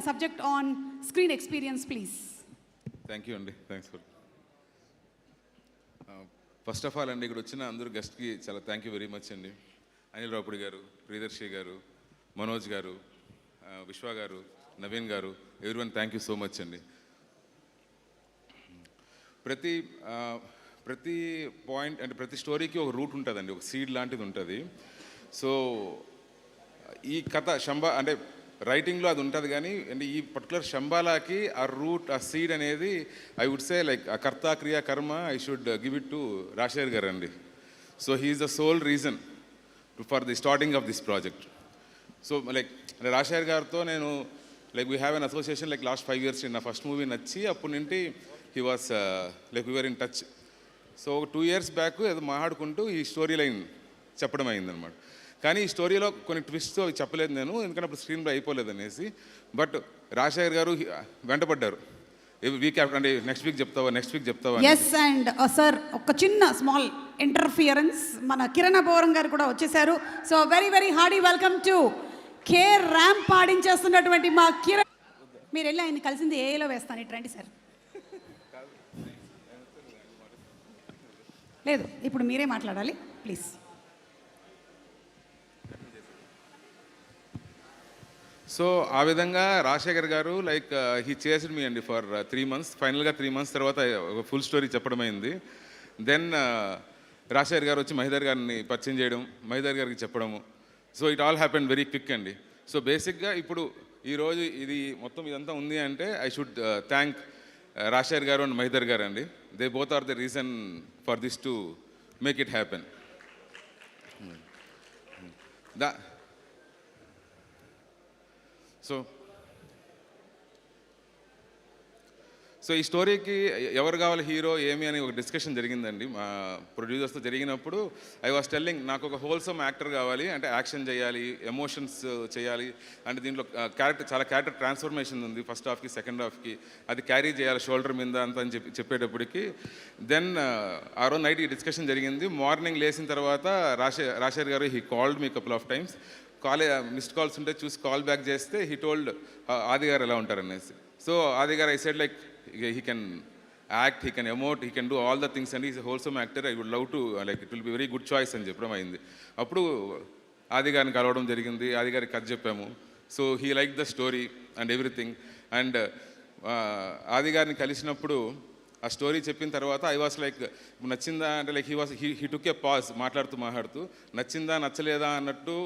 subject on screen experience, please. Thank you, Andy. Thanks for. First of all అండి, ఇక్కడ వచ్చిన అందరూ గెస్ట్కి చాలా థ్యాంక్ యూ వెరీ మచ్ అండి. అనిల్ రావుపూడి గారు, ప్రియదర్శి గారు, మనోజ్ గారు, విశ్వ గారు, నవీన్ గారు, everyone thank you so much అండి. ప్రతి పాయింట్ అంటే ప్రతి స్టోరీకి ఒక రూట్ ఉంటుందండి, ఒక సీడ్ లాంటిది ఉంటుంది. సో ఈ కథ శంబా అంటే రైటింగ్లో అది ఉంటుంది, కానీ అంటే ఈ పర్టికులర్ శంబాలాకి ఆ రూట్, ఆ సీడ్ అనేది ఐ వుడ్ సే లైక్ ఆ కర్త క్రియా కర్మ I should give it to Rajasekhar garu అండి. So he is the sole reason for the starting of this project. So like Rajasekhar గారితో నేను like we have an association like last 5 years. నా first movie నచ్చి అప్పటి నుండి he was like we're in touch. So 2 years back ఏదో మాట్లాడుకుంటూ ఈ story line చెప్పడం అయిందనమాట. కానీ ఈ స్టోరీలో కొన్ని ట్విస్ట్స్ అవి చెప్పలేదు నేను, ఎందుకంటే అప్పుడు స్క్రీన్ ప్లే అయిపోలేదు అనేసి. బట్ రాజశేఖర్ గారు వెంటపడ్డారు, వీక్ అంటే నెక్స్ట్ వీక్ చెప్తావా. ఎస్, అండ్ సార్ ఒక చిన్న స్మాల్ ఇంటర్ఫియరెన్స్, మన కిరణ్ అబోరం గారు కూడా వచ్చేసారు. So very very hearty welcome to K Ramp పాడించేస్తున్నటువంటి మా కిరణ్. మీరు వెళ్ళి ఆయన కలిసింది ఏలో వేస్తాను, ఇటు రండి సార్. లేదు, ఇప్పుడు మీరే మాట్లాడాలి ప్లీజ్. సో ఆ విధంగా రాజశేఖర్ గారు లైక్ హీ చేసిడ్ మీ అండి ఫర్ 3 months. ఫైనల్గా 3 months తర్వాత ఒక ఫుల్ స్టోరీ చెప్పడమైంది. దెన్ రాజశేఖర్ గారు వచ్చి మహిదర్ గారిని పరిచయం చేయడం, మహిదర్ గారికి చెప్పడము. So it all happen very quick అండి. సో బేసిక్గా ఇప్పుడు ఈరోజు ఇది మొత్తం ఇదంతా ఉంది అంటే ఐ షుడ్ థ్యాంక్ రాజశేఖర్ గారు అండ్ మహిదర్ గారు అండి. They both are the reason for this to make it happen. So ఈ స్టోరీకి ఎవరు కావాలి హీరో ఏమి అని ఒక డిస్కషన్ జరిగిందండి మా ప్రొడ్యూసర్స్తో. జరిగినప్పుడు ఐ వాస్ టెల్లింగ్, నాకు ఒక హోల్సమ్ యాక్టర్ కావాలి, అంటే యాక్షన్ చేయాలి, ఎమోషన్స్ చేయాలి, అంటే దీంట్లో చాలా క్యారెక్టర్ ట్రాన్స్ఫర్మేషన్ ఉంది ఫస్ట్ హాఫ్కి సెకండ్ హాఫ్కి, అది క్యారీ చేయాలి షోల్డర్ మీద అంత అని చెప్పేటప్పటికి దెన్ ఆ రోజు నైట్ ఈ డిస్కషన్ జరిగింది. మార్నింగ్ లేచిన తర్వాత రాజశేఖర్ గారు he called me couple of times. Missed calls ఉంటే చూసి కాల్ బ్యాక్ చేస్తే హీ టోల్డ్ ఆది గారు ఎలా ఉంటారు అనేసి. సో ఆది గారు I said like he can act, he can emote, he can do all the things and he is a wholesome actor. I would love to, like it will be very good choice అని చెప్పడం అయింది. అప్పుడు ఆది గారిని కలవడం జరిగింది, ఆది గారికి కథ చెప్పాము. So he like the story and everything. And ఆది గారిని కలిసినప్పుడు ఆ స్టోరీ చెప్పిన తర్వాత ఐ వాస్ లైక్ నచ్చిందా అంటే like he took A pause మాట్లాడుతూ నచ్చిందా నచ్చలేదా అన్నట్టు.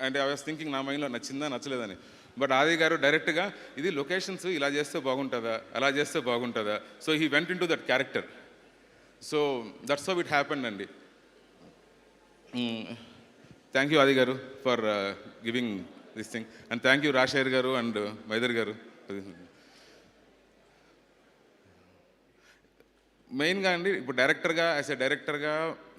అంటే ఐ వాస్ థింకింగ్ నా మైండ్లో నచ్చిందా నచ్చలేదని. బట్ ఆది గారు డైరెక్ట్గా ఇది లొకేషన్స్ ఇలా చేస్తే బాగుంటుందా, అలా చేస్తే బాగుంటుందా. So he went in to that character. So that's how it happened అండి. థ్యాంక్ యూ ఆది గారు for giving this thing and thank you Rajasekhar గారు అండ్ మైదర్ గారు. మెయిన్గా అండి ఇప్పుడు యాజ్ ఎ డైరెక్టర్గా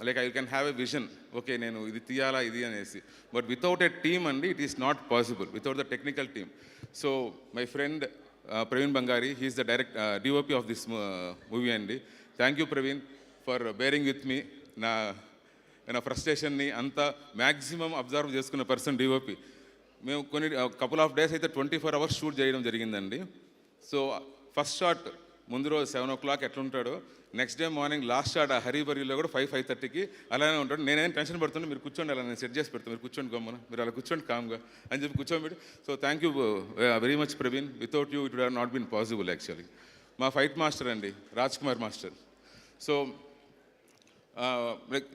like I can have a vision, okay నేను ఇది తీయాలా ఇది అనేసి. బట్ వితౌట్ ఎ టీమ్ అండి it is not possible, without the technical team. So my friend Praveen Bangari, he is the DOP of this movie అండి. Thank you Praveen for bearing with me. నా ఫ్రస్ట్రేషన్ని అంతా మ్యాక్సిమం అబ్జర్వ్ చేసుకున్న పర్సన్ డిఓపి. మేము కొన్ని couple of days అయితే 24 hours shoot చేయడం జరిగిందండి. సో ఫస్ట్ షాట్ ముందు రోజు 7 o'clock ఎట్లుంటాడో, next day morning last shot ఆ హరిబరిలో కూడా 5:30కి అలానే ఉంటాడు. నేనేం టెన్షన్ పడుతుంటే మీరు కూర్చోండి, అలా నేను సెట్ చేసి పెడతాను, మీరు కూర్చోండి గమ్మన, మీరు అలా కూర్చోండి కామ్గా అని చెప్పి కూర్చోబెట్టి. So thank you very much Praveen. Without you it would have not been possible actually. మా ఫైట్ మాస్టర్ అండి Raj Kumar master. So like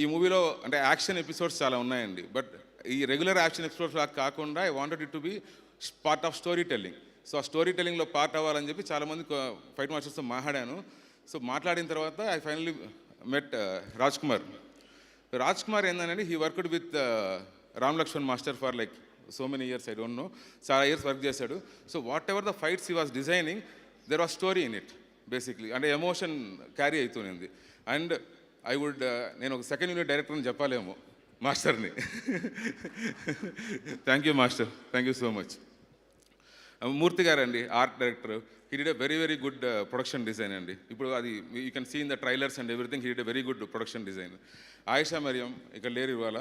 ఈ మూవీలో అంటే యాక్షన్ ఎపిసోడ్స్ చాలా ఉన్నాయండి. బట్ ఈ రెగ్యులర్ యాక్షన్ ఎపిసోడ్స్ కాకుండా I wanted it to be part of story telling. So ఆ స్టోరీ టెల్లింగ్లో పార్ట్ అవ్వాలని చెప్పి చాలామంది ఫైట్ మాస్టర్స్తో మాట్లాడాను. సో మాట్లాడిన తర్వాత I finally met Raj Kumar ఏంటంటే he worked with Ram Lakshman master for like so many years, I don't know, చాలా ఇయర్స్ వర్క్ చేశాడు. So whatever the fights he was designing there was story in it basically, అంటే emotion carry అవుతుంది. And నేను ఒక second unit director అని చెప్పాలేమో మాస్టర్ని. Thank you master, thank you so much. Murthy garu అండి art director, he did a very very good production design అండి. ఇప్పుడు అది you can see in the trailers and everything, he did a very good production design. Ayesha Mariam ఇక్కడ లేరు ఇవాళ,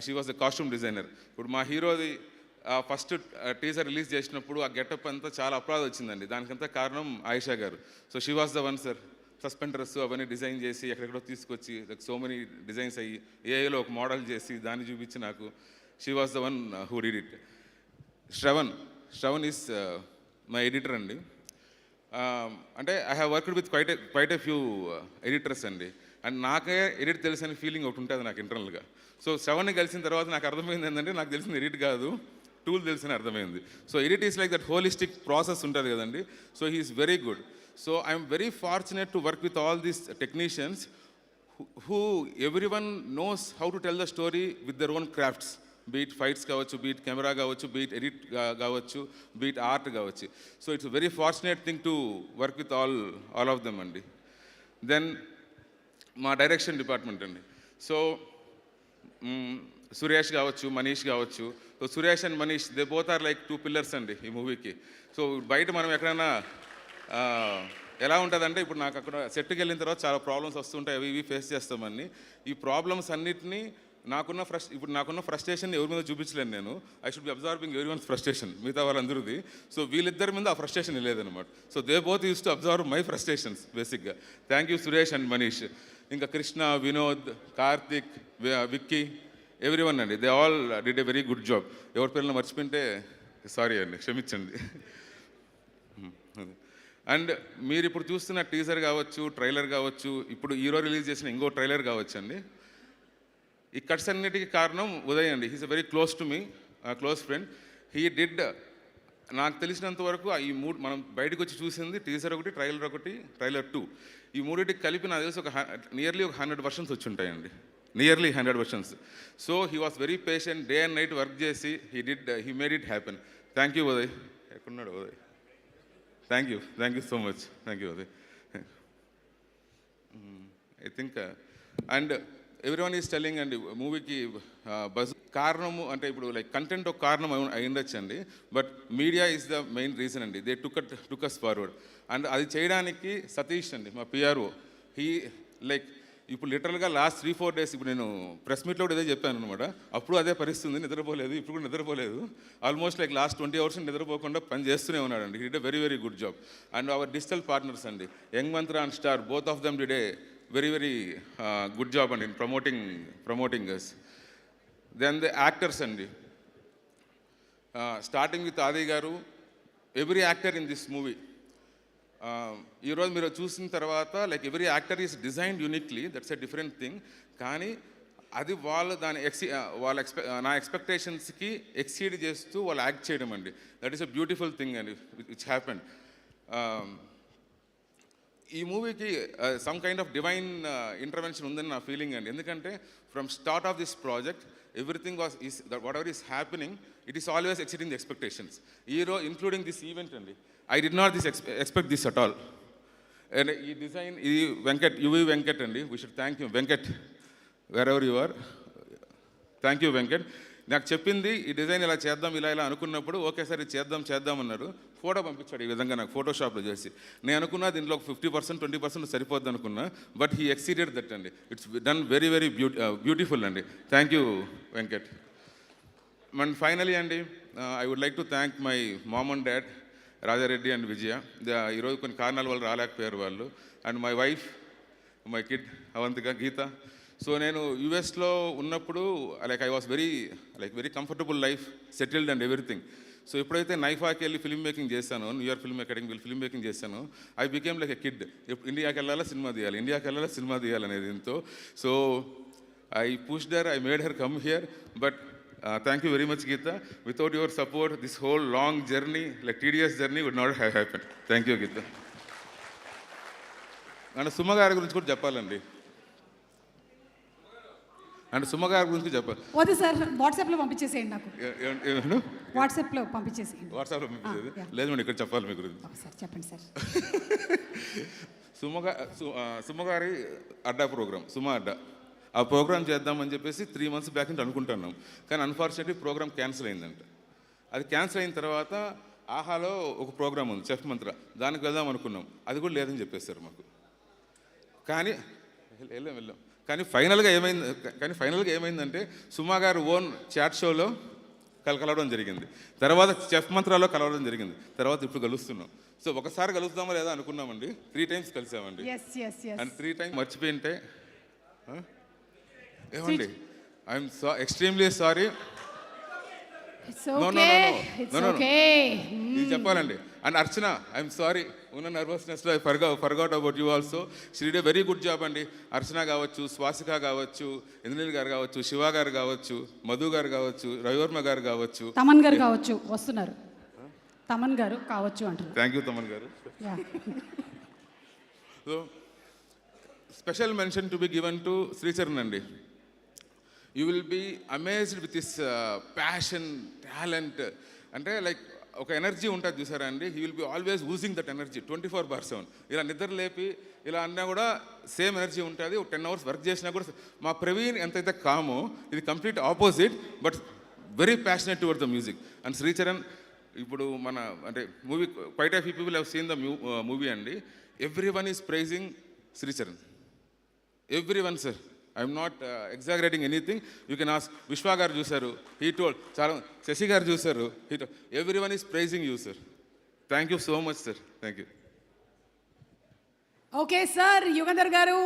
she was the costume designer. ఇప్పుడు మా హీరోది first teaser release చేసినప్పుడు ఆ గెటప్ అంతా చాలా అప్లాజ్ వచ్చిందండి. దానికంతా కారణం Ayesha garu. So she was the one sir. Suspenders అవన్నీ డిజైన్ చేసి ఎక్కడెక్కడో తీసుకొచ్చి లైక్ సో మెనీ డిజైన్స్ అయ్యి ఏఐలో ఒక మోడల్ చేసి దాన్ని చూపించి నాకు she was the one who did it. Shravan is my editor అండి. అంటే I have worked with quite a few editors అండి. అండ్ నాకే ఎడిట్ తెలిసిన ఫీలింగ్ ఒకటి ఉంటుంది నాకు ఇంటర్నల్గా. సో శ్రవణ్ని కలిసిన తర్వాత నాకు అర్థమైంది ఏంటంటే నాకు తెలిసిన ఎడిట్ కాదు, టూల్ తెలిసిన అర్థమైంది. So edit is like that holistic process ఉంటుంది కదండి. So he is very good. So I'm very fortunate to work with all these technicians who everyone knows how to tell the story with their own crafts. Be it fights కావచ్చు, be it camera కావచ్చు, be it edit కావచ్చు, be it art కావచ్చు. So it's very fortunate thing to work with all of them అండి. Then మా direction department అండి. So Suresh కావచ్చు, మనీష్ కావచ్చు. So Suresh and Manish they both are like 2 pillars అండి ఈ మూవీకి. సో బయట మనం ఎక్కడైనా ఎలా ఉంటుందంటే, ఇప్పుడు నాకు అక్కడ సెట్కి వెళ్ళిన తర్వాత చాలా ప్రాబ్లమ్స్ వస్తుంటాయి, అవి ఇవి ఫేస్ చేస్తామని. ఈ ప్రాబ్లమ్స్ అన్నిటినీ ఇప్పుడు నాకున్న ఫ్రస్ట్రేషన్ ఎవరి మీద చూపించలేను నేను. I should be absorbing everyone's frustration, మిగతా వాళ్ళందరిది. సో వీళ్ళిద్దరి మీద ఆ ఫ్రస్ట్రేషన్ లేదనమాట. So they both use to observe my frustrations బేసిక్గా. Thank you Suresh and Manish. ఇంకా కృష్ణ, వినోద్, కార్తిక్, విక్కీ, ఎవ్రీ వన్ అండి. They all did a very good job. ఎవరి పిల్లలు మర్చిపోయింటే సారీ అండి, క్షమించండి. అండ్ మీరు ఇప్పుడు చూస్తున్న టీజర్ కావచ్చు, ట్రైలర్ కావచ్చు, ఇప్పుడు ఈరోజు రిలీజ్ చేసిన ఇంకో ట్రైలర్ కావచ్చు అండి, ఈ కట్స్ అన్నిటికీ కారణం ఉదయ్ అండి. He's a very close to me, close friend. He did, నాకు తెలిసినంత వరకు ఈ మనం బయటకు వచ్చి చూసింది టీజర్ ఒకటి, ట్రైలర్ ఒకటి, ట్రైలర్ 2. ఈ మూడింటికి కలిపి నాకు తెలిసి నియర్లీ ఒక 100 వర్షన్స్ వచ్చి ఉంటాయండి, nearly 100 versions. So he was very patient, day and night work చేసి he made it happen. Thank you Uday. ఎక్కడున్నాడు Uday? Thank you so much. Thank you Uday. I think and everyone is telling అండి మూవీకి buzz కారణము అంటే ఇప్పుడు like content ఒక కారణం అయి ఉండొచ్చు అండి, but media is the main reason అండి. They took us forward. And అది చేయడానికి సతీష్ అండి మా పిఆర్ఓ, హీ లైక్ ఇప్పుడు లిటరల్గా లాస్ట్ 3-4 డేస్, ఇప్పుడు నేను ప్రెస్ మీట్లో కూడా ఇదే చెప్పాను అనమాట. అప్పుడు అదే పరిస్థితి, నిద్రపోలేదు, ఇప్పుడు కూడా నిద్రపోలేదు. ఆల్మోస్ట్ లైక్ లాస్ట్ 20 hours నిద్రపోకుండా పని చేస్తూనే ఉన్నాడండి. He did a very good job. And hour digital partners అండి, young Mantra and star, both of them did a very good job and in promoting us. Then the actors అండి, starting with Adi garu, every actor in this movie, ఈరోజు మీరు చూసిన తర్వాత like every actor is designed uniquely, that's a different thing. కానీ అది వాళ్ళు నా ఎక్స్పెక్టేషన్స్కి exceed చేస్తూ వాళ్ళు యాక్ట్ చేయడం అండి. That is a beautiful thing అండి విచ్ హ్యాపెండ్. ఈ మూవీకి some kind of divine intervention ఉందని నా ఫీలింగ్ అండి. ఎందుకంటే from start of this project everything whatever is happening, it is always exceeding the expectations. Including this event అండి, I did not expect this at all. And ఈ design, ఇది UV Venkat అండి. We should thank you Venkat, wherever you are. Thank you Venkat. నాకు చెప్పింది ఈ design ఇలా చేద్దాం, ఇలా అనుకున్నప్పుడు ఓకే సార్ ఇది చేద్దాం అన్నారు. ఫోటో పంపించాడు ఈ విధంగా నాకు ఫోటోషాప్లో చేసి. నేను అనుకున్నా దీంట్లో ఒక 50% 20% సరిపోద్ది అనుకున్నా, బట్ హీ ఎక్సీడెడ్ దట్ అండి. ఇట్స్ డన్ వెరీ బ్యూటిఫుల్ అండి. Thank you Venkat. And finally అండి, I would like to thank my mom and dad, Raja Reddy and Vijaya. ఈరోజు కొన్ని కారణాల వల్ల రాలేకపోయారు వాళ్ళు. And my wife, my kid Avanthika, Geetha. So నేను యుఎస్లో ఉన్నప్పుడు I was very comfortable life, settled and everything. So ఎప్పుడైతే నైఫాకి వెళ్ళి ఫిల్మ్ మేకింగ్ చేశాను, న్యూయార్క్ ఫిల్మ్ అకాడమీకి వెళ్ళి ఫిల్మ్ మేకింగ్ చేశాను, I became like a kid. ఇండియాకి వెళ్ళాలా సినిమా తీయాలి అనేది దీంతో. So I pushed her, I made her come here. But thank you very much Geetha. Without your support this whole long journey, like TDS journey, would not have happen. Thank you Geetha. And Suma గారి గురించి కూడా చెప్పాలండి. And Suma గారి గురించి చెప్పాలి. వద్దు sir, వాట్సాప్లో పంపించేసేయండి నాకు. వాట్సాప్లో పంపించేసి. వాట్సాప్లో పంపించేది లేదు మేడం, ఇక్కడ చెప్పాలి మీ గురించి. సార్ చెప్పండి సార్. సుమ గారి అడ్డా ప్రోగ్రామ్, సుమ అడ్డా, ఆ ప్రోగ్రామ్ చేద్దామని చెప్పేసి 3 months బ్యాక్ నుంచి అనుకుంటున్నాం. కానీ అన్ఫార్చునేట్లీ ప్రోగ్రామ్ క్యాన్సిల్ అయిందంట. అది క్యాన్సిల్ అయిన తర్వాత ఆహాలో ఒక ప్రోగ్రామ్ ఉంది, చెఫ్ మంత్ర, దానికి వెళ్దాం అనుకున్నాం. అది కూడా లేదని చెప్పేశారు మాకు. కానీ వెళ్ళాం. కానీ ఫైనల్గా ఏమైందంటే సుమా గారు ఓన్ చాట్ షోలో కలవడం జరిగింది. తర్వాత చెఫ్ మంత్రాల్లో కలవడం జరిగింది. తర్వాత ఇప్పుడు కలుస్తున్నాం. సో ఒకసారి కలుద్దామో లేదా అనుకున్నామండి, 3 times కలిసామండి. Yes yes yes and 3 times మర్చిపోయింటే ఏమండి, I'm extremely sorry. It's No, no, okay no, no. It's No, no, no. Okay ఇది చెప్పాలండి. అండ్ అర్చన, ఐఎమ్ సారీ, ఉన్న నర్వస్నెస్లో I forgot about you also. She did a very good job అండి. అర్చన కావచ్చు, స్వాసిక కావచ్చు, ఇంద్రనీల్ గారు కావచ్చు, శివ గారు కావచ్చు, మధు గారు కావచ్చు, రవివర్మ గారు కావచ్చు. తమన్ గారు కావచ్చు, వస్తున్నారు. తమన్ గారు కావచ్చు అంటారు. థ్యాంక్ యూ తమన్ గారు. Yeah so special mention to be given to Sricharan అండి. You will be amazed with this passion, talent. అంటే లైక్ ఒక ఎనర్జీ ఉంటుంది చూసారా అండి. He will be always using that energy 24/7. ఇలా నిద్ర లేపి ఇలా అన్నా కూడా సేమ్ ఎనర్జీ ఉంటుంది. 10 hours వర్క్ చేసినా కూడా. మా ప్రవీణ్ ఎంతైతే కామో, ఇది complete opposite, but very passionate toward the music. And Sricharan ఇప్పుడు మన అంటే movie quite of people have seen the movie అండి. Everyone is praising Sricharan. Everyone sir, I'm not exaggerating anything. You can ask. Vishwa గారు చూశారు, he told. చాలా శశి గారు చూశారు, he told. Everyone is praising you sir. Thank you so much sir. Thank you. Okay sir, Yugandhar గారు